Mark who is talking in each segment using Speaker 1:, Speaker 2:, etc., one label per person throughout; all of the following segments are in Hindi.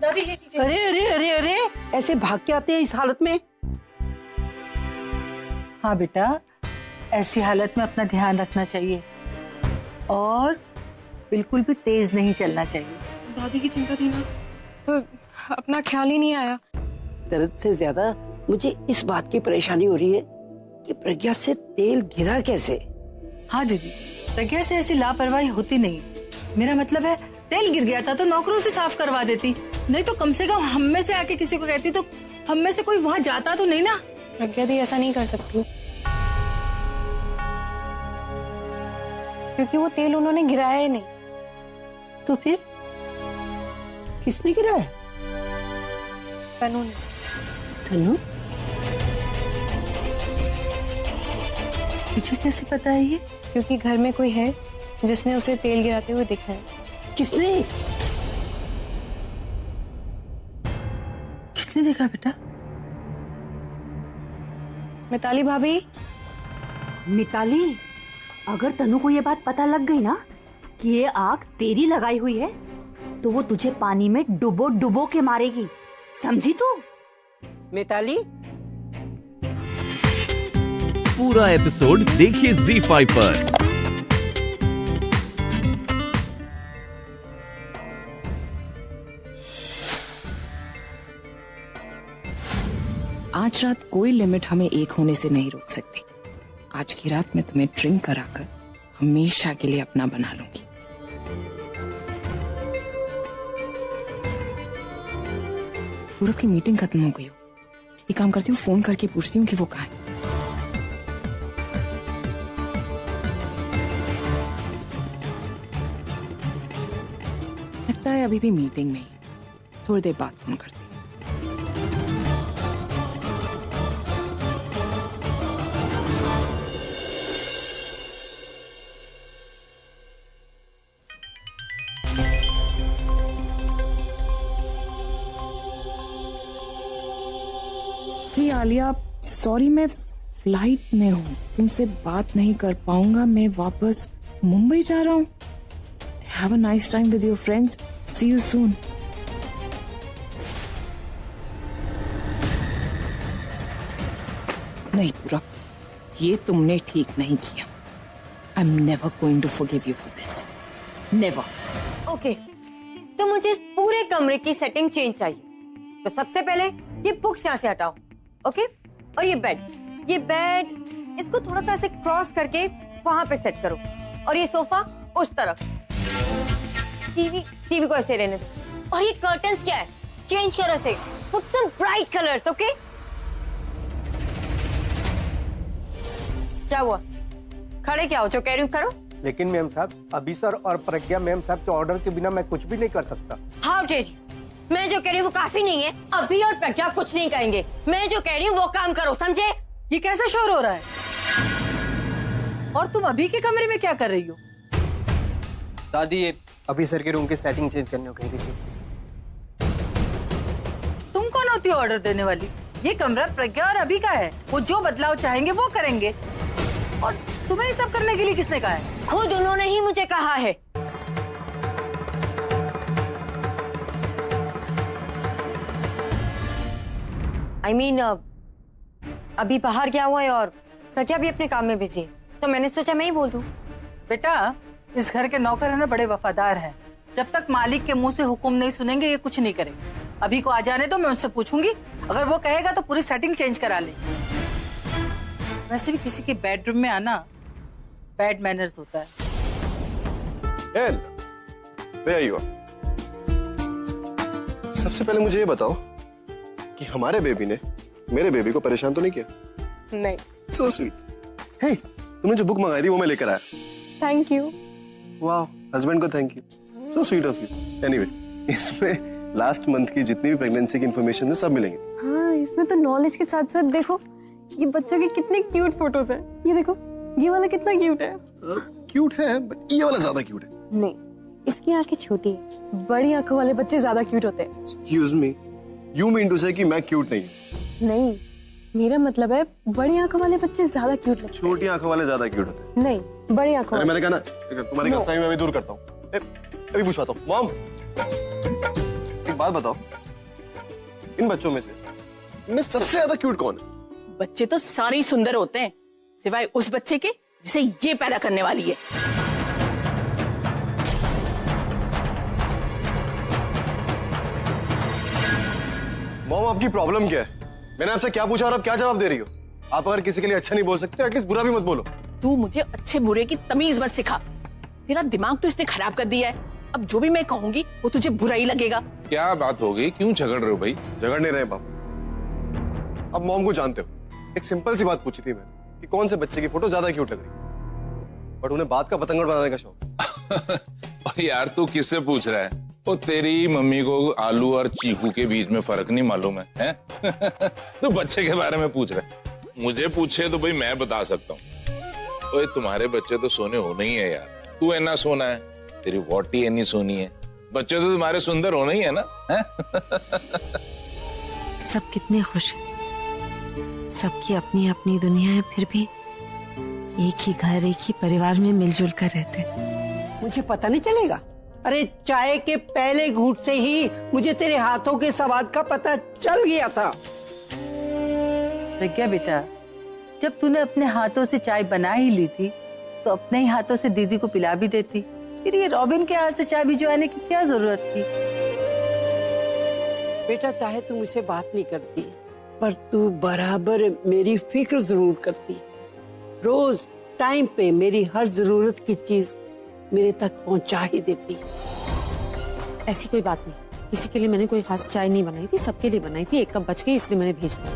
Speaker 1: दादी ये लीजिए।
Speaker 2: अरे अरे अरे अरे, ऐसे भाग के आते हैं इस हालत में? हाँ बेटा, ऐसी हालत में अपना ध्यान रखना चाहिए और बिल्कुल भी तेज नहीं चलना चाहिए।
Speaker 1: दादी की चिंता थी ना, तो अपना ख्याल ही नहीं आया।
Speaker 3: दर्द से ज्यादा मुझे इस बात की परेशानी हो रही है कि प्रज्ञा से तेल गिरा कैसे।
Speaker 2: हाँ दीदी, प्रज्ञा से ऐसी लापरवाही होती नहीं। मेरा मतलब है, तेल गिर गया था तो नौकरों से साफ करवा देती, नहीं तो कम से कम हम में से आके किसी को कहती तो हम में से कोई वहाँ जाता तो नहीं ना।
Speaker 1: प्रज्ञा दी ऐसा नहीं कर सकती, क्योंकि वो तेल उन्होंने गिराया ही नहीं।
Speaker 3: तो फिर किसने गिराया?
Speaker 1: तनु ने।
Speaker 3: तनु?
Speaker 2: तुझे कैसे पता है ये?
Speaker 1: क्योंकि घर में कोई है जिसने उसे तेल गिराते हुए देखा है।
Speaker 3: किसने?
Speaker 2: किसने देखा बेटा?
Speaker 1: मिताली भाभी।
Speaker 4: मिताली, अगर तनु को ये बात पता लग गई ना कि ये आग तेरी लगाई हुई है, तो वो तुझे पानी में डुबो डुबो के मारेगी, समझी तू?
Speaker 3: मिताली?
Speaker 5: पूरा एपिसोड देखिए ZEE5 पर।
Speaker 6: आज रात कोई लिमिट हमें एक होने से नहीं रोक सकती। आज की रात मैं तुम्हें ड्रिंक कराकर हमेशा के लिए अपना बना लूंगी। पूरब की मीटिंग खत्म हो गई हो, एक काम करती हूँ, फोन करके पूछती हूँ कि वो कहाँ है। लगता है अभी भी मीटिंग में ही, थोड़ी देर बाद फोन करती हूँ। आलिया, सॉरी, मैं फ्लाइट में हूँ, तुमसे बात नहीं कर पाऊंगा। मैं वापस मुंबई जा रहा हूँ। Have a nice time with your friends, see you soon. नहीं पूरब, ये तुमने ठीक नहीं किया। I am never going to forgive you for this, never.
Speaker 7: Okay, तो मुझे इस पूरे कमरे की सेटिंग चेंज चाहिए। तो सबसे पहले ये बुक्स यहाँ से हटाओ, ओके? और ये बेड इसको थोड़ा सा ऐसे क्रॉस करके वहां पे सेट करो, और ये सोफा उस तरफ। टीवी को ऐसे रहने दो। और ये कर्टन्स क्या है, चेंज करो इसे, put some bright colours, okay? क्या हुआ, खड़े क्या हो, जो कह रही हूँ करो।
Speaker 8: लेकिन मैम साहब, अभी सर और प्रज्ञा मैम साहब के ऑर्डर के बिना मैं कुछ भी नहीं कर सकता।
Speaker 7: हाउ डेयर, मैं जो कह रही हूँ वो काफी नहीं है। अभी और प्रज्ञा कुछ नहीं करेंगे। मैं जो कह रही हूँ वो काम करो, समझे?
Speaker 2: ये कैसा शोर हो रहा है? और तुम अभी के कमरे में क्या कर रही हो?
Speaker 9: दादी, ये अभी सर के रूम की सेटिंग चेंज करने को कही थी।
Speaker 2: तुम कौन होती हो ऑर्डर देने वाली? ये कमरा प्रज्ञा और अभी का है, वो जो बदलाव चाहेंगे वो करेंगे। और तुम्हें ये सब करने के लिए किसने कहा है?
Speaker 7: खुद उन्होंने ही मुझे कहा है। I mean, अभी बाहर क्या हुआ है और प्रज्ञा भी अपने काम में बिजी है, तो मैंने सोचा मैं ही बोल दूं।
Speaker 2: बेटा, इस घर के नौकर है ना, बड़े वफादार हैं। जब तक मालिक के मुंह से हुक्म नहीं सुनेंगे ये कुछ नहीं करेंगे। अभी को आ जाने तो मैं उनसे पूछूंगी, अगर वो कहेगा तो पूरी सेटिंग चेंज करा ले। वैसे भी किसी के बेडरूम में आना बैड मैनर्स होता है।
Speaker 10: सबसे पहले मुझे ये बताओ कि हमारे बेबी ने मेरे बेबी को परेशान तो नहीं किया?
Speaker 1: नहीं।
Speaker 10: So sweet. हे, तुमने जो बुक मंगाई थी वो मैं लेकर आया।
Speaker 1: Thank you.
Speaker 10: वाह, हस्बैंड को thank you, so sweet of you. Anyway, इसमें लास्ट मंथ की जितनी भी प्रेगनेंसी की इंफॉर्मेशन है सब मिलेंगे।
Speaker 1: हाँ, इसमें तो नॉलेज के साथ साथ देखो ये बच्चों के कितने क्यूट फोटोज हैं। ये देखो, ये वाला कितना क्यूट है।
Speaker 10: क्यूट है, बट ये वाला ज्यादा क्यूट है।
Speaker 1: नहीं, इसकी आंखें छोटी है, बड़ी आंखों वाले बच्चे ज्यादा क्यूट होते हैं।
Speaker 10: Excuse me, you mean to say कि मैं क्यूट नहीं हूँ?
Speaker 1: नहीं, मेरा मतलब है बड़ी आंखों वाले बच्चे ज्यादा क्यूट लगते हैं।
Speaker 10: छोटी आंखों वाले ज्यादा क्यूट होते हैं।
Speaker 1: नहीं, बड़ी आंखों
Speaker 10: अरे
Speaker 1: वाले।
Speaker 10: मैंने कहा ना, तुम्हारी गलतफहमी मैं अभी दूर करता हूँ। अभी पूछवाता हूँ। मॉम, एक बात बताओ, इन बच्चों में से इनमें सबसे ज्यादा क्यूट कौन है?
Speaker 11: बच्चे तो सारे ही सुंदर होते हैं, सिवाय उस बच्चे के जिसे ये पैदा करने वाली है।
Speaker 10: मॉम, आपकी प्रॉब्लम क्या है? मैंने आपसे क्या पूछा और आप क्या जवाब दे रही हो? आप अगर किसी के लिए अच्छा नहीं बोल सकते, एटलीस्ट बुरा भी मत बोलो।
Speaker 11: तू मुझे अच्छे बुरे की तमीज मत सिखा। तेरा दिमाग तो इसने खराब कर दिया है। अब जो भी मैं कहूंगी वो तुझे बुरा ही लगेगा।
Speaker 12: क्या बात हो गई? क्यों झगड़ रहे हो भाई?
Speaker 10: झगड़ नहीं रहे बाप। अब मॉम को जानते हो, एक सिंपल सी बात पूछी थी मैंने कि कौन से बच्चे की फोटो ज्यादा क्यूट लग रही है, बट उन्हें बात का पतंगड़ बनाने का शौक।
Speaker 12: यार तू किससे पूछ रहा है? वो तेरी मम्मी को आलू और चीकू के बीच में फर्क नहीं मालूम है? तू बच्चे के बारे में पूछ रहा है। मुझे पूछे तो भाई मैं बता सकता हूँ। ओए तुम्हारे बच्चे तो सोने होने ही है यार। तू इतना सोना है, तेरी वोटी इतनी सोनी है, बच्चे तो तुम्हारे सुंदर होने ही है ना?
Speaker 13: सब कितने खुश हैं, सबकी अपनी अपनी दुनिया है, फिर भी एक ही घर एक ही परिवार में मिलजुल कर रहते हैं।
Speaker 3: मुझे पता नहीं चलेगा? अरे चाय के पहले घूंट से ही मुझे तेरे हाथों के स्वाद का पता चल गया था।
Speaker 2: प्रज्ञा बेटा, जब तूने अपने हाथों से चाय बना ही ली थी तो अपने ही हाथों से दीदी को पिला भी देती। फिर ये रॉबिन के हाथ से चाय भिजवाने की क्या जरूरत थी?
Speaker 3: बेटा, चाहे तू मुझसे बात नहीं करती, पर तू बराबर मेरी फिक्र जरूर करती। रोज टाइम पे मेरी हर जरूरत की चीज मेरे तक पहुंचा ही देती।
Speaker 13: ऐसी कोई बात नहीं, किसी के लिए मैंने कोई खास चाय नहीं बनाई थी, सबके लिए बनाई थी। एक कप बच गई इसलिए मैंने भेज दी।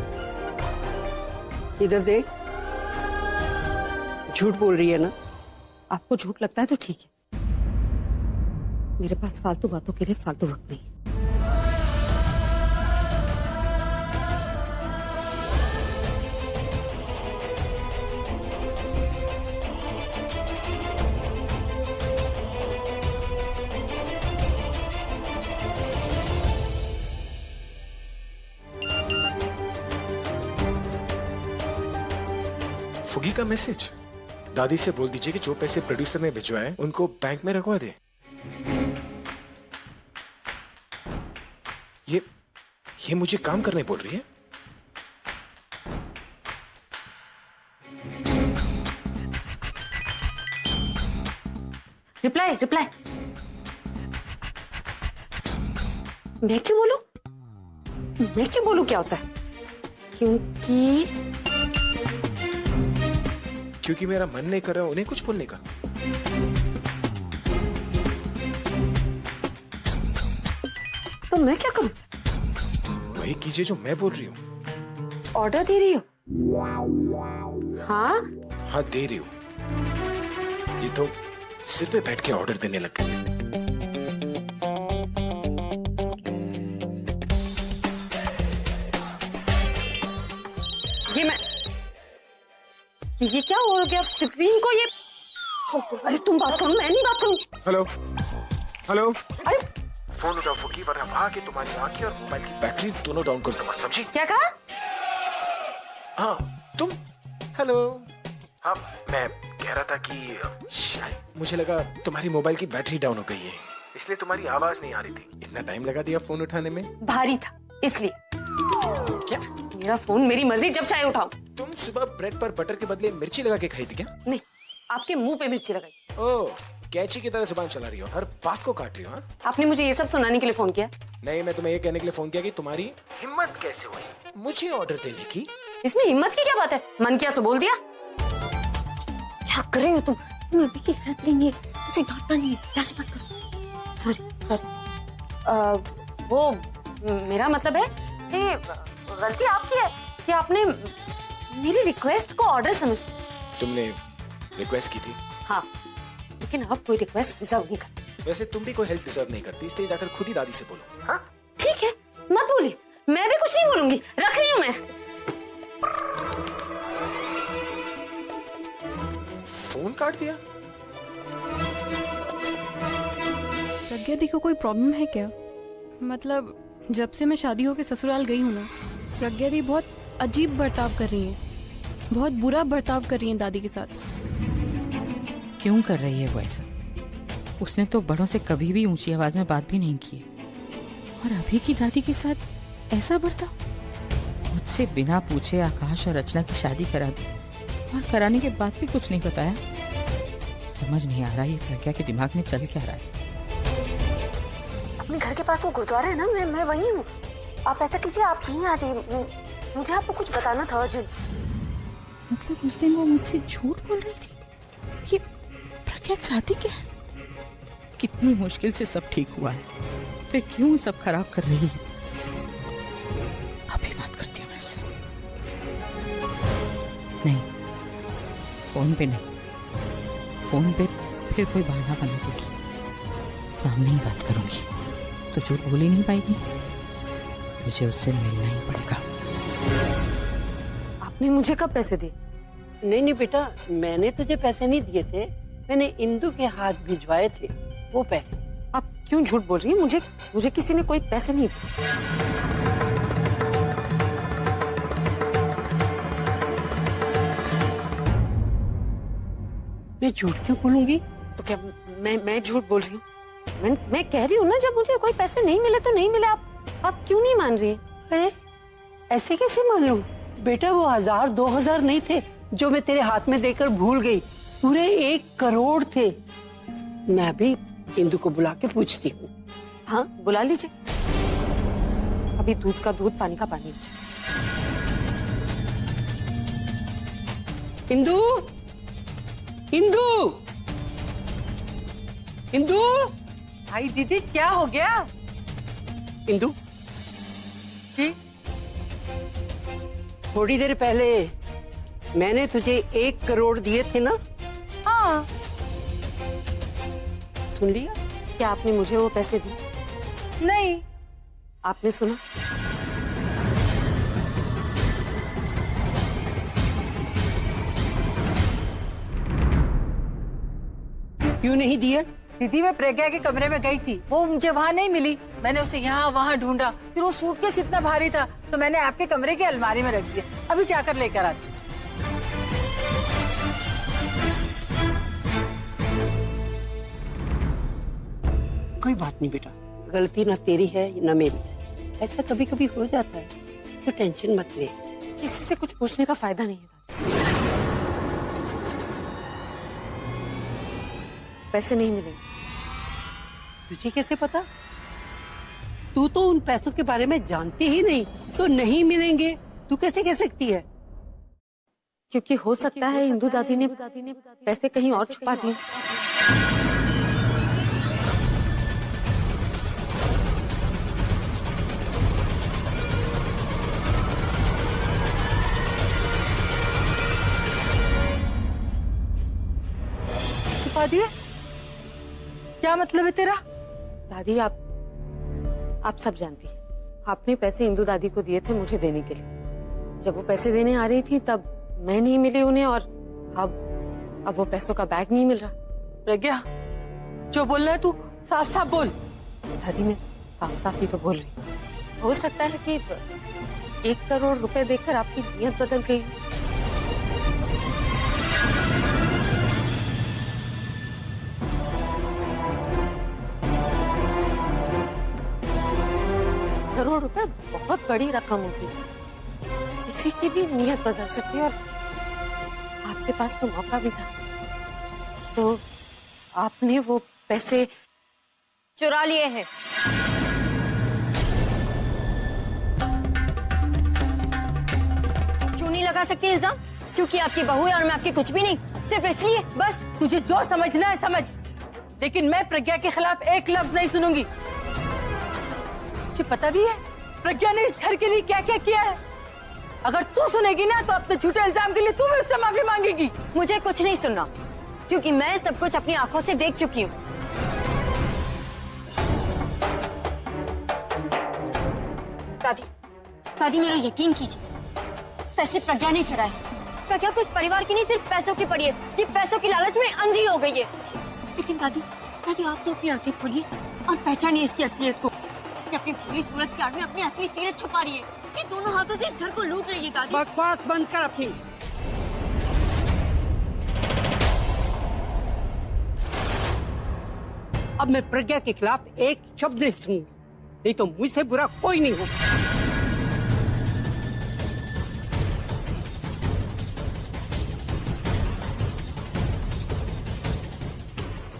Speaker 3: इधर देख, झूठ बोल रही है ना?
Speaker 13: आपको झूठ लगता है तो ठीक है, मेरे पास फालतू बातों के लिए फालतू वक्त नहीं।
Speaker 14: फुगी का मैसेज। दादी से बोल दीजिए कि जो पैसे प्रोड्यूसर ने भिजवाए उनको बैंक में रखवा दे। ये मुझे काम करने बोल रही है।
Speaker 13: Reply reply. मैं क्यों बोलूं? मैं क्यों बोलूं? क्या होता है?
Speaker 14: क्योंकि मेरा मन नहीं कर रहा उन्हें कुछ बोलने का।
Speaker 13: तो मैं क्या करूं?
Speaker 14: वही कीजिए जो मैं बोल रही हूँ।
Speaker 13: ऑर्डर दे रही हो? हाँ
Speaker 14: हाँ दे रही हूँ। ये तो सिर पे बैठ के ऑर्डर देने लग गए।
Speaker 13: ये क्या हो गया स्क्रीन को? ये अरे तुम बात करो, मैं नहीं बात करूंगी।
Speaker 14: Hello hello.
Speaker 13: अरे
Speaker 14: फोन उठाओ फुगी, वरना वहां के तुम्हारी आंखें और मोबाइल की बैटरी दोनों डाउन कर दूंगा, समझी?
Speaker 13: क्या कहा?
Speaker 14: हाँ तुम। हेलो। हाँ मैं कह रहा था कि शायद मुझे लगा तुम्हारी मोबाइल की बैटरी डाउन हो गई है, इसलिए तुम्हारी आवाज नहीं आ रही थी। इतना टाइम लगा दिया फोन उठाने में?
Speaker 13: भारी था इसलिए।
Speaker 14: क्या?
Speaker 13: मेरा फोन मेरी मर्जी, जब चाहे उठाओ।
Speaker 14: तुम सुबह ब्रेड पर बटर के बदले मिर्ची लगा के खाई थी क्या?
Speaker 13: नहीं, आपके मुंह पे मिर्ची लगाई।
Speaker 14: ओह, कैची की तरह जुबान चला रही हो, हर बात को काट रही हो। हाँ?
Speaker 13: आपने मुझे ये सब सुनाने के लिए फोन किया?
Speaker 14: नहीं, मैं तुम्हें ये कहने के लिए फोन किया कि तुम्हारी हिम्मत कैसे हुई मुझे ऑर्डर देने की।
Speaker 13: इसमें हिम्मत की क्या बात है? मन किया सो बोल दिया। क्या कर रहे हो तुम? तुम्हें अभी की हेल्प नहीं है, तुझे डांटना नहीं है, ऐसे मत करो। सॉरी। वो मेरा मतलब है कि गलती आपकी है कि आपने मेरी रिक्वेस्ट को ऑर्डर समझ।
Speaker 14: तुमने रिक्वेस्ट की थी?
Speaker 13: हाँ, लेकिन आप कोई रिक्वेस्ट डिजर्व नहीं करते।
Speaker 14: वैसे तुम भी कोई हेल्प डिजर्व नहीं करती, इसलिए जाकर खुद ही दादी से बोलो। हाँ?
Speaker 13: ठीक है, मत बोलिए, मैं भी कुछ नहीं बोलूंगी, रख रही हूँ मैं।
Speaker 14: फोन काट दिया।
Speaker 1: प्रज्ञा दी को कोई प्रॉब्लम है क्या? मतलब जब से मैं शादी होकर ससुराल गई हूँ ना, प्रज्ञा दी बहुत अजीब बर्ताव कर रही है, बहुत बुरा बर्ताव कर रही है दादी के साथ।
Speaker 15: क्यों कर रही है वो ऐसा? उसने तो बड़ों से कभी भी ऊंची आवाज में बात भी नहीं की, और अभी की दादी के साथ ऐसा बर्ताव? मुझसे बिना पूछे आकाश और रचना की शादी करा दी और कराने के बाद भी कुछ नहीं बताया। समझ नहीं आ रहा ये प्रज्ञा के दिमाग में चल क्या रहा है।
Speaker 13: अपने घर के पास वो गुरुद्वारा है ना, मैं वही हूँ। आप ऐसा कीजिए, आप यहीं आ जाइए, मुझे आपको कुछ बताना था अर्जुन।
Speaker 15: मतलब उस दिन वो मुझसे झूठ बोल रही थी? ये प्रज्ञा चाहती क्या है? कितनी मुश्किल से सब ठीक हुआ है, फिर क्यों सब खराब कर रही है? अभी बात करती हूँ मैं इससे। नहीं, फोन पे नहीं, फोन पे फिर कोई बहाना बना देगी। सामने ही बात करूंगी तो झूठ बोल ही नहीं पाएगी। मुझे उससे मिलना ही पड़ेगा।
Speaker 7: आपने मुझे कब पैसे दिए?
Speaker 3: नहीं बेटा, मैंने तुझे पैसे नहीं दिए थे, मैंने इंदु के हाथ भिजवाए थे वो पैसे।
Speaker 7: आप क्यों झूठ बोल रही हैं? मुझे किसी ने कोई पैसे नहीं दिए।
Speaker 3: मैं झूठ क्यों बोलूंगी?
Speaker 7: तो क्या मैं झूठ बोल रही हूँ? मैं कह रही हूँ ना, जब मुझे कोई पैसे नहीं मिले तो नहीं मिले। आप क्यों नहीं मान रही?
Speaker 3: अरे ऐसे कैसे मान लूं? बेटा वो 1000-2000 नहीं थे जो मैं तेरे हाथ में देकर भूल गई, पूरे 1 करोड़ थे। मैं भी इंदु को बुला के पूछती हूँ।
Speaker 7: हाँ बुला लीजिए। अभी दूध का दूध, पानी का पानी।
Speaker 3: इंदु, इंदु, इंदु।
Speaker 2: भाई दीदी क्या हो गया?
Speaker 3: इंदु
Speaker 2: जी,
Speaker 3: थोड़ी देर पहले मैंने तुझे 1 करोड़ दिए थे ना?
Speaker 2: हाँ।
Speaker 3: सुन लिया?
Speaker 7: क्या आपने मुझे वो पैसे दिए?
Speaker 2: नहीं।
Speaker 7: आपने सुना?
Speaker 3: क्यों नहीं दिया?
Speaker 2: दीदी मैं प्रज्ञा के कमरे में गई थी, वो मुझे वहाँ नहीं मिली। मैंने उसे यहाँ वहाँ ढूंढा, फिर वो सूटकेस इतना भारी था तो मैंने आपके कमरे की अलमारी में रख दिया। अभी जाकर लेकर आती।
Speaker 3: कोई बात नहीं बेटा, गलती ना तेरी है ना मेरी, ऐसा कभी कभी हो जाता है, तो टेंशन मत ले।
Speaker 7: किसी से कुछ पूछने का फायदा नहीं है। पैसे नहीं मिलेंगे।
Speaker 3: तुझे कैसे पता? तू तो उन पैसों के बारे में जानती ही नहीं, तो नहीं मिलेंगे तू कैसे कह सकती है?
Speaker 7: क्योंकि हो सकता है इंदु दादी ने पैसे कहीं और छुपा दिए।
Speaker 2: छुपा दिए? क्या मतलब है तेरा?
Speaker 7: दादी आप सब जानती हैं। आपने पैसे इंदु दादी को दिए थे मुझे देने के लिए। जब वो पैसे देने आ रही थी तब मैं नहीं मिली उन्हें, और अब वो पैसों का बैग नहीं मिल रहा।
Speaker 2: प्रज्ञा, जो बोल रहा है तू साफ साफ बोल।
Speaker 7: दादी मैं साफ साफ ही तो बोल रही। हो सकता है कि 1 करोड़ रुपए देकर आपकी नीयत बदल गई। करोड़ रुपए बहुत बड़ी रकम होती है, किसी की भी नीयत बदल सकती है। और आपके पास तो मौका भी था, तो आपने वो पैसे चुरा लिए हैं। क्यों नहीं लगा सकती इल्जाम? क्योंकि आपकी बहू है और मैं आपकी कुछ भी नहीं, सिर्फ इसलिए बस।
Speaker 2: तुझे जो समझना है समझ, लेकिन मैं प्रज्ञा के खिलाफ एक लफ्ज नहीं सुनूंगी। तुझे पता भी है प्रज्ञा ने इस घर के लिए क्या क्या किया है? अगर तू सुनेगी ना तो अपने झूठे इल्जाम के लिए तू भी उससे माफी मांगेगी।
Speaker 7: मुझे कुछ नहीं सुनना, क्योंकि मैं सब कुछ अपनी आंखों से देख चुकी हूँ। दादी मेरा यकीन कीजिए, पैसे प्रज्ञा ने चुराए। प्रज्ञा को इस परिवार की नहीं, सिर्फ पैसों की पड़ी है। ये पैसों की लालच में अंधी हो गई है। लेकिन दादी आप तो अपनी आंखें खोलिए और पहचानिए इसकी असलियत को। ये अपनी पूरी सूरत की आड़ में अपनी असली सीरत छुपा रही है। ये दोनों हाथों से इस घर को लूट रही है। दादी
Speaker 3: बकवास बंद कर अपनी। अब मैं प्रज्ञा के खिलाफ एक शब्द नहीं सुनूंगी। नहीं तो मुझसे बुरा कोई नहीं हो।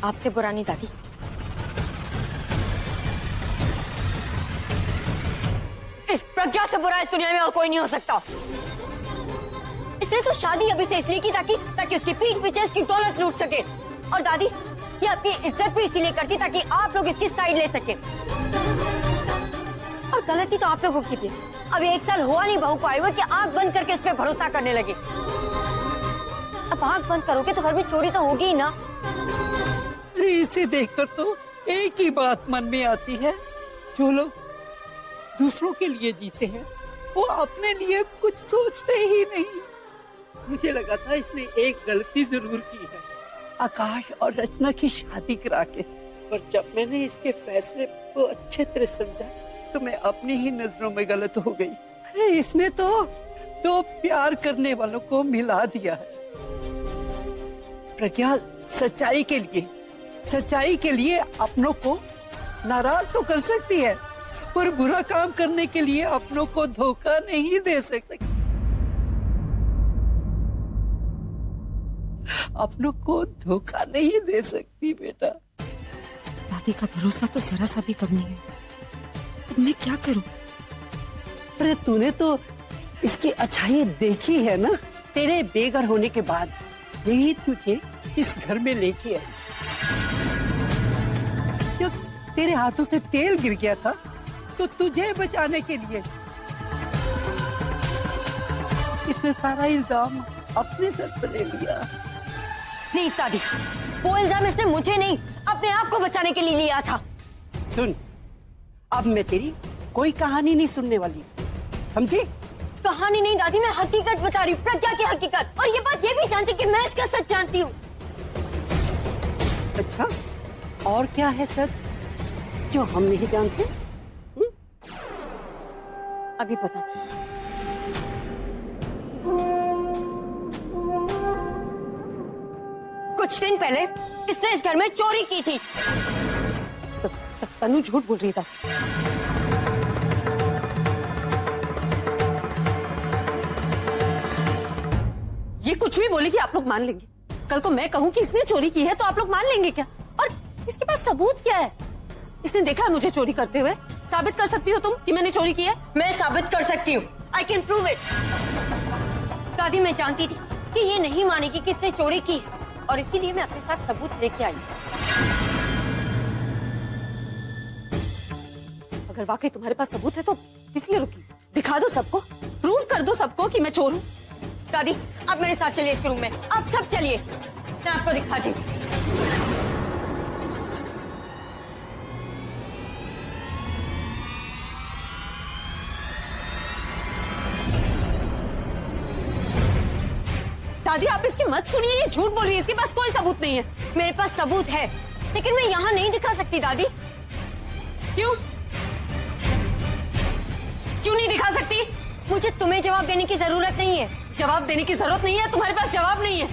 Speaker 7: आपसे बुरा नहीं दादी, इस प्रज्ञा से बुरा इस दुनिया में और कोई नहीं हो सकता। इसने तो शादी अभी से इसलिए की ताकि उसकी पीठ पीछे उसकी दौलत लूट सके। और दादी ये अपनी इज्जत भी इसीलिए करती ताकि आप लोग इसकी साइड ले सके। और गलती तो आप लोगों की भी। अभी 1 साल हुआ नहीं बहू को आए हुए कि आंख बंद करके उस पर भरोसा करने लगे। अब आंख बंद करोगे तो घर में चोरी तो होगी ही ना।
Speaker 3: अरे इसे देखकर तो एक ही बात मन में आती है, जो लोग दूसरों के लिए जीते हैं वो अपने लिए कुछ सोचते ही नहीं। मुझे लगा था इसने एक गलती जरूर की है, आकाश और रचना की शादी करा के, पर जब मैंने इसके फैसले को अच्छे तरह समझा तो मैं अपनी ही नजरों में गलत हो गई। अरे इसने तो 2 प्यार करने वालों को मिला दिया है। प्रज्ञा सच्चाई के लिए अपनों को नाराज तो कर सकती है, पर बुरा काम करने के लिए अपनों को धोखा नहीं दे सकती। अपनों को धोखा नहीं दे सकती बेटा।
Speaker 13: दादी का भरोसा तो जरा सा भी कम नहीं है। अब मैं क्या करूं?
Speaker 3: अरे तूने तो इसकी अच्छाई देखी है ना। तेरे बेघर होने के बाद यही तुझे इस घर में लेके आई। जब तेरे हाथों से तेल गिर गया था तो तुझे बचाने के लिए इसने सारा इल्जाम अपने सर पर ले लिया।
Speaker 7: प्लीज दादी, वो इल्जाम इसने मुझे नहीं अपने आप को बचाने के लिए लिया था।
Speaker 3: सुन, अब मैं तेरी कोई कहानी नहीं सुनने वाली, समझी?
Speaker 7: कहानी नहीं दादी, मैं हकीकत बता रही, प्रज्ञा की हकीकत। और ये बात ये भी जानती कि मैं इसका सच जानती हूँ।
Speaker 3: अच्छा, और क्या है सच जो हम नहीं जानते?
Speaker 7: अभी पता नहीं। कुछ दिन पहले इसने इस घर में चोरी की थी।
Speaker 3: तनु झूठ बोल रही था।
Speaker 4: ये कुछ भी बोलेगी आप लोग मान लेंगे। कल को मैं कहूँ कि इसने चोरी की है तो आप लोग मान लेंगे क्या? और इसके पास सबूत क्या है? इसने देखा है मुझे चोरी करते हुए। साबित कर सकती हो तुम कि मैंने चोरी की है?
Speaker 7: मैं साबित कर सकती हूँ। I can prove it. दादी मैं जानती थी कि ये नहीं मानेगी कि इसने चोरी की है, और इसीलिए मैं अपने साथ सबूत लेके आई।
Speaker 4: अगर वाकई तुम्हारे पास सबूत है तो किस लिए रुकी? दिखा दो सबको, प्रूव कर दो सबको कि मैं चोर हूँ।
Speaker 7: दादी आप मेरे साथ चलिए इस रूम में। आप सब चलिए, मैं आपको दिखाती हूँ।
Speaker 4: दादी आप इसकी मत सुनिए, ये झूठ बोल रही है। इसके पास कोई सबूत नहीं है।
Speaker 7: मेरे पास सबूत है, लेकिन मैं यहाँ नहीं दिखा सकती दादी।
Speaker 4: क्यों? क्यों नहीं दिखा सकती?
Speaker 7: मुझे तुम्हें जवाब देने की जरूरत नहीं है।
Speaker 4: जवाब देने की जरूरत नहीं है, तुम्हारे पास जवाब नहीं है।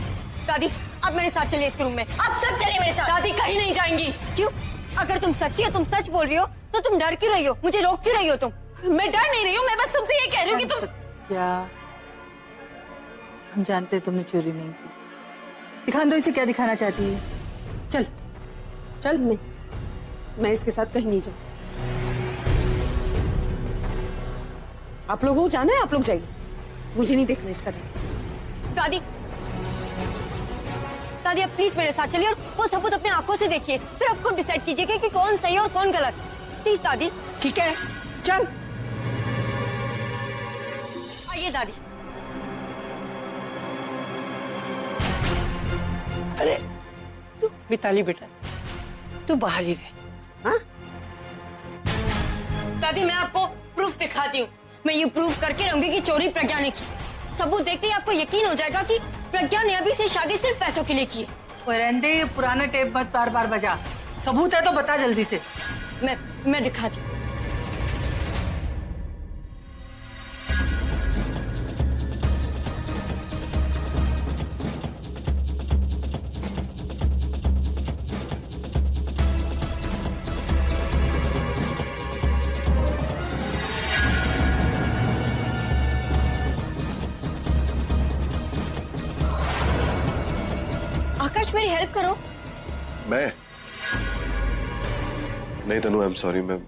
Speaker 7: दादी आप मेरे साथ चलिए इस रूम में। आप सब चलिए मेरे साथ।
Speaker 4: दादी कहीं नहीं जाएंगी।
Speaker 7: क्यों? अगर तुम सच्ची हो, तुम सच बोल रही हो, तो तुम डर क्यों रही हो? मुझे रोक क्यों रही हो तुम?
Speaker 4: मैं डर नहीं रही हूँ, मैं बस तुमसे ये कह रही हूँ कि तुम।
Speaker 2: क्या हम जानते हैं तुमने चोरी नहीं की। दिखा दो इसे क्या दिखाना चाहती है। चल चल।
Speaker 4: नहीं, मैं इसके साथ कहीं नहीं जाऊँ। आप लोगों को जाना है, आप लोग जाइए, मुझे नहीं देखना इसका डर।
Speaker 7: दादी दादी आप प्लीज मेरे साथ चलिए और वो सबूत अपनी आंखों से देखिए, फिर आप खुद डिसाइड कीजिएगा कि कौन सही और कौन गलत। प्लीज दादी।
Speaker 3: ठीक है, चल।
Speaker 7: आइए दादी।
Speaker 3: अरे तू मिताली बेटा, तू बाहर ही रह। हाँ?
Speaker 7: दादी मैं आपको प्रूफ दिखाती हूँ। मैं ये प्रूफ करके रहूंगी कि चोरी प्रज्ञा ने की। सबूत देखते ही आपको यकीन हो जाएगा कि प्रज्ञा ने अभी से शादी सिर्फ पैसों के लिए की है।
Speaker 2: रहने ये पुराना टेप मत बार बार बजा। सबूत है तो बता जल्दी से।
Speaker 7: मैं दिखाती हूँ। आकाश मेरी हेल्प करो।
Speaker 10: मैं नहीं तनु, आई एम सॉरी। मैं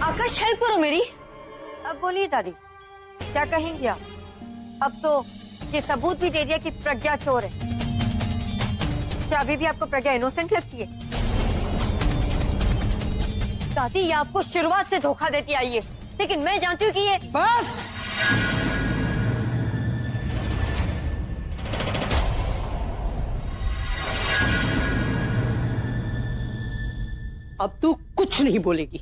Speaker 7: आकाश हेल्प करो मेरी। अब बोलिए दादी, क्या कहेंगी आप? अब तो ये सबूत भी दे दिया कि प्रज्ञा चोर है। क्या अभी भी आपको प्रज्ञा इनोसेंट लगती है? दादी, ये आपको शुरुआत से धोखा देती आई है, लेकिन मैं जानती हूँ कि ये
Speaker 3: बस। अब तू कुछ नहीं बोलेगी।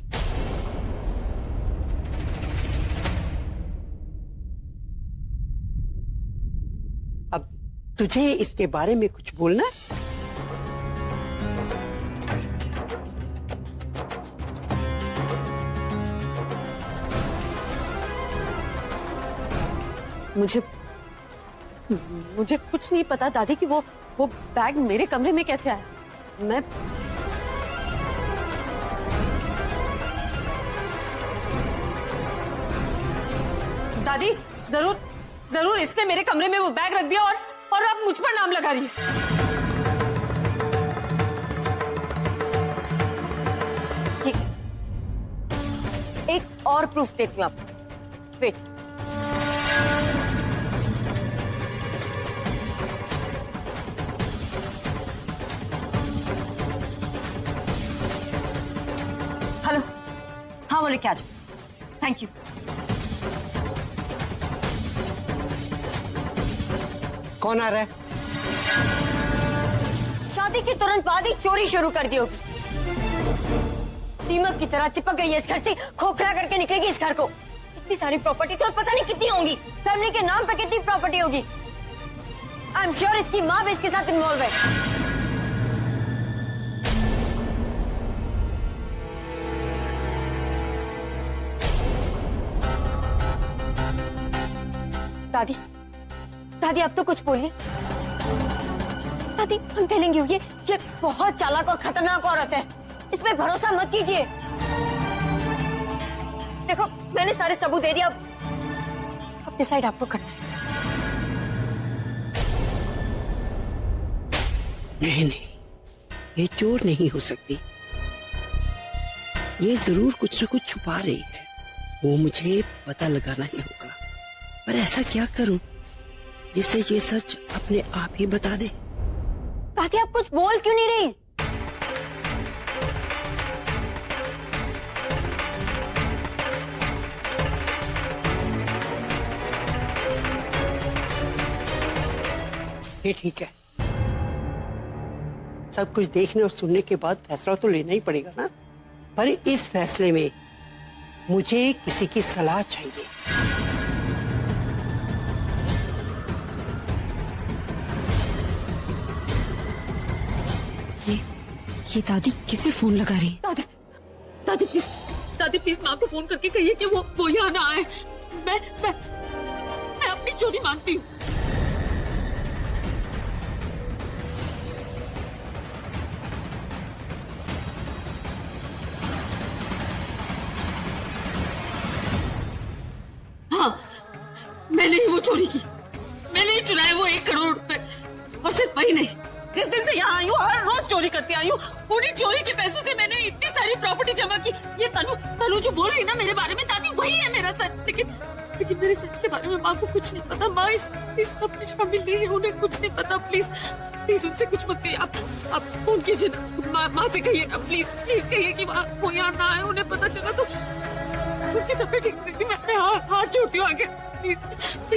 Speaker 3: अब तुझे इसके बारे में कुछ बोलना है?
Speaker 4: मुझे कुछ नहीं पता दादी कि वो बैग मेरे कमरे में कैसे आया। मैं दादी, जरूर इसने मेरे कमरे में वो बैग रख दिया और अब मुझ पर नाम लगा रही है।
Speaker 7: ठीक, एक और प्रूफ देती हूँ आपको। वेट, हेलो, हाँ वो लेके आ जाओ। Thank you.
Speaker 3: कौन आ रहा है?
Speaker 7: शादी के तुरंत बाद ही चोरी शुरू कर दी होगी। दीमक की तरह चिपक गई है इस घर से, खोखला करके निकलेगी इस घर को। इतनी सारी प्रॉपर्टीज और पता नहीं कितनी होंगी। फैमिली के नाम पे कितनी प्रॉपर्टी होगी। आई एम श्योर इसकी माँ भी इसके साथ इन्वॉल्व है। दादी, दादी आप तो कुछ बोलिए। दादी, हम कह लेंगे ये बहुत चालाक और खतरनाक औरत है, इसमें भरोसा मत कीजिए। देखो, मैंने सारे सबूत दे दिया, अब डिसाइड आपको करना है।
Speaker 3: नहीं, ये चोर नहीं हो सकती। ये जरूर कुछ न कुछ छुपा रही है, वो मुझे पता लगाना ही होगा। पर ऐसा क्या करूं जिससे ये सच अपने आप ही बता दे?
Speaker 7: दादी, आप कुछ बोल क्यों नहीं रही?
Speaker 3: ये ठीक है, सब कुछ देखने और सुनने के बाद फैसला तो लेना ही पड़ेगा ना। पर इस फैसले में मुझे किसी की सलाह चाहिए।
Speaker 13: ये दादी किसे फोन लगा रही है?
Speaker 4: दादी प्लीज माँ को फोन करके कहिए कि वो यहाँ ना आए। मैं अपनी चोरी मांगती हूँ। हाँ, मैंने ही वो चोरी की, मैंने ही चुराए वो 1 करोड़ रुपए। और सिर्फ वही नहीं, जिस दिन से यहाँ आई हूँ हर रोज चोरी करती आई हूँ। पूरी चोरी के पैसों से मैंने इतनी सारी प्रॉपर्टी जमा की। ये तनु जो बोल रही है ना मेरे बारे में, दादी वही है मेरा सच। लेकिन मेरे सच के बारे में माँ को कुछ नहीं पता। माँ इस सब में शामिल नहीं है, उन्हें कुछ नहीं पता। प्लीज उनसे कुछ मत कहिए। आप फोन कीजिए ना, माँ से कहिए ना, प्लीज कहिए कि वो यहाँ ना आए। उन्हें पता चला तो उनकी तबीयत ठीक नहीं थी। मैं हाथ जोड़ती हूँ आगे, प्लीज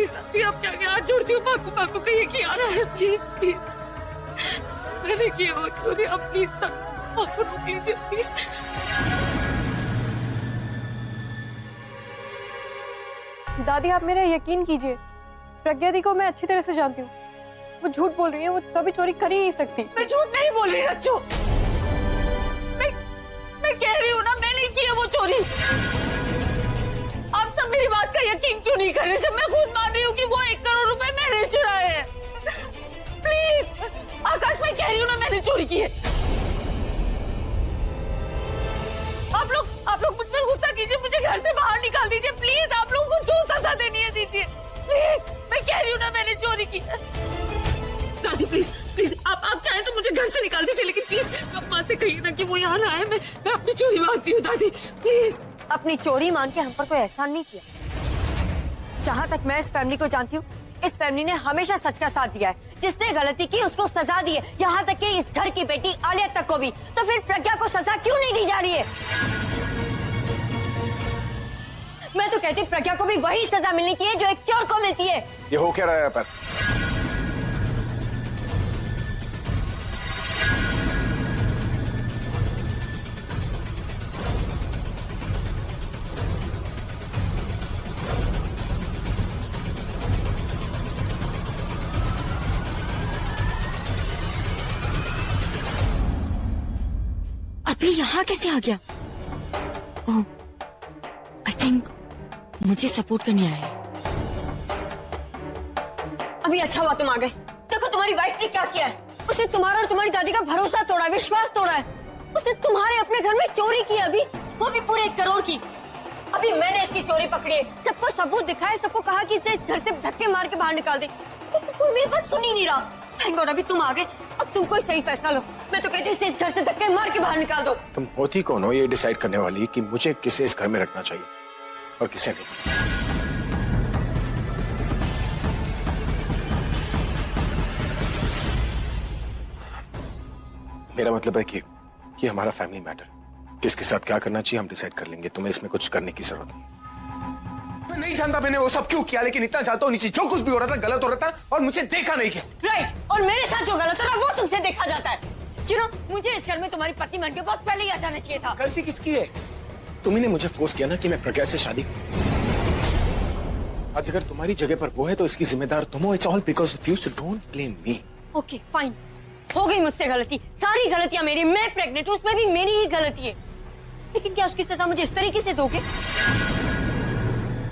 Speaker 4: दादी आपके आगे हाथ जोड़ती हूँ। माँ को कहिए कि आ रहा है, प्लीज। मैंने किया वो चोरी, आप प्लीज माँ को रोक लीजिए, प्लीज।
Speaker 1: दादी, आप मेरा यकीन कीजिए, प्रज्ञा दी को मैं अच्छी तरह से जानती हूँ। वो झूठ बोल रही है, वो कभी चोरी कर ही नहीं सकती।
Speaker 4: मैं झूठ नहीं बोल रही रच्चू, मैं कह रही हूँ ना, मैं नहीं की है वो चोरी। आप सब मेरी बात का यकीन क्यों नहीं कर रहे जब मैं खुद मान रही हूँ कि वो 1 करोड़ रुपए मैंने चुराए हैं। प्लीज आकाश, मैं कह रही हूँ ना, मैंने चोरी की है। आप लोग मुझ पर गुस्सा कीजिए, मुझे घर से बाहर निकाल दीजिए प्लीज। आप लोगों को जो सजा देनी है दीजिए प्लीज। मैं कह रही हूँ ना, मैंने चोरी की है। दादी प्लीज प्लीज, आप चाहें तो मुझे घर से निकाल दीजिए, लेकिन प्लीज आप माँ से कहिए ना कि वो यहाँ ना आए। मैं अपनी चोरी मांगती हूँ दादी प्लीज।
Speaker 7: अपनी चोरी मान के हम पर कोई एहसान नहीं किया। जहाँ तक मैं इस फैमिली को जानती हूँ, इस फैमिली ने हमेशा सच का साथ दिया है। जिसने गलती की उसको सजा दी है, यहाँ तक कि इस घर की बेटी आलिया तक को भी। तो फिर प्रज्ञा को सजा क्यों नहीं दी जा रही है? मैं तो कहती हूँ प्रज्ञा को भी वही सजा मिलनी चाहिए जो एक चोर को मिलती है।
Speaker 14: ये हो क्या रहा है यहाँ पर?
Speaker 7: अभी यहाँ कैसे आ गया? ओह, आई थिंक मुझे सपोर्ट करने आया है। अभी अच्छा हुआ तुम आ गए। देखो तुम्हारी वाइफ ने क्या किया है। उसने तुम्हारा और तुम्हारी दादी का भरोसा तोड़ा, विश्वास तोड़ा है। उसने तुम्हारे अपने घर में चोरी की, अभी वो भी पूरे 1 करोड़ की। अभी मैंने इसकी चोरी पकड़ी है, सबको सबूत दिखाए, सबको कहा कि इसे इस घर से धक्के मार के बाहर निकाल दे। तो मेरी बात सुन ही नहीं रहा। थैंक गॉड अभी तुम आ गए। अब तुम कोई सही फैसला लो। मैं तो कहती हूँ इसे इस घर से धक्के मार के बाहर निकाल दो।
Speaker 14: तुम होती कौन हो ये डिसाइड करने वाली कि मुझे किसे इस घर में रखना चाहिए और किसे नहीं? मेरा मतलब है कि हमारा फैमिली मैटर, किसके साथ क्या करना चाहिए हम डिसाइड कर लेंगे। तुम्हें इसमें कुछ करने की जरूरत नहीं। मैं नहीं जानता मैंने वो सब क्यों किया, लेकिन इतना जानता हूँ नीचे जो कुछ भी हो रहा था गलत हो रहा था और मुझे देखा नहीं गया।
Speaker 7: राइट, और मेरे साथ जो गलत हो रहा है वो तुमसे देखा जाता है। चिनो, मुझे इस घर में तुम्हारी पत्नी बन के बहुत पहले ही आ जाना चाहिए था।
Speaker 14: गलती किसकी है? तुम्ही ने मुझे फोर्स किया ना कि मैं प्रज्ञा से शादी करूं। आज अगर तुम्हारी जगह पर वो है तो इसकी जिम्मेदार तुम हो। It's all because of you, so don't blame me.
Speaker 7: Okay fine, हो गई मुझसे गलती। सारी गलतियां मेरी। मैं प्रेग्नेंट हूँ, उसमें भी मेरी ही गलती है। लेकिन क्या उसकी सजा मुझे इस तरीके से दोगे?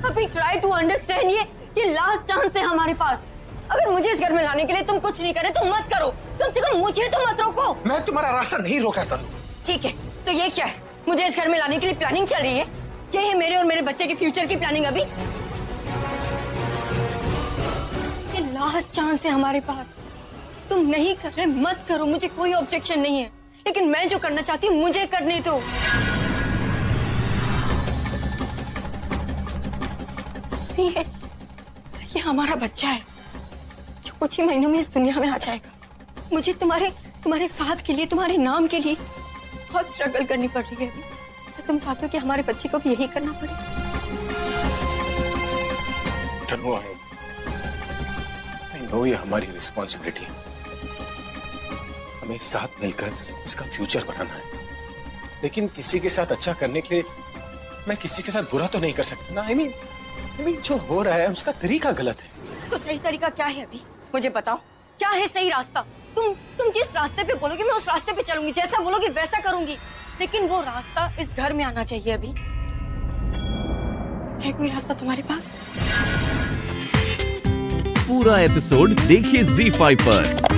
Speaker 7: अभी ट्राई टू अंडरस्टैंड, ये लास्ट चांस है हमारे पास। अगर मुझे इस घर में लाने के लिए तुम कुछ नहीं करे तो मत करो। कम से कम मुझे तो मत रोको।
Speaker 14: मैं तुम्हारा रास्ता नहीं रोक रहा था।
Speaker 7: ठीक है, तो ये क्या है? मुझे इस घर में लाने के लिए प्लानिंग चल रही है? ये है मेरे और मेरे बच्चे के फ्यूचर की प्लानिंग। अभी ये लास्ट चांस है हमारे पास। तुम नहीं कर रहे मत करो, मुझे कोई ऑब्जेक्शन नहीं है। लेकिन मैं जो करना चाहती हूँ मुझे करने दो। ये हमारा बच्चा है जो कुछ ही महीनों में इस दुनिया में आ जाएगा। मुझे तुम्हारे साथ के लिए, तुम्हारे नाम के लिए बहुत स्ट्रगल करनी पड़ रही है अभी। तो तुम चाहते हो कि हमारे बच्चे को भी यही करना पड़े?
Speaker 14: I know ये हमारी रिस्पॉन्सिबिलिटी है। हमें साथ मिलकर इसका फ्यूचर बनाना है। लेकिन किसी के साथ अच्छा करने के लिए मैं किसी के साथ बुरा तो नहीं कर सकता ना। I mean, जो हो रहा है उसका तरीका गलत है।
Speaker 7: तो सही तरीका क्या है अभी? मुझे बताओ, क्या है सही रास्ता? तुम जिस रास्ते पे बोलोगे मैं उस रास्ते पे चलूंगी, जैसा बोलोगे वैसा करूंगी। लेकिन वो रास्ता इस घर में आना चाहिए। अभी है कोई रास्ता तुम्हारे पास?
Speaker 5: पूरा एपिसोड देखिए ZEE5 पर।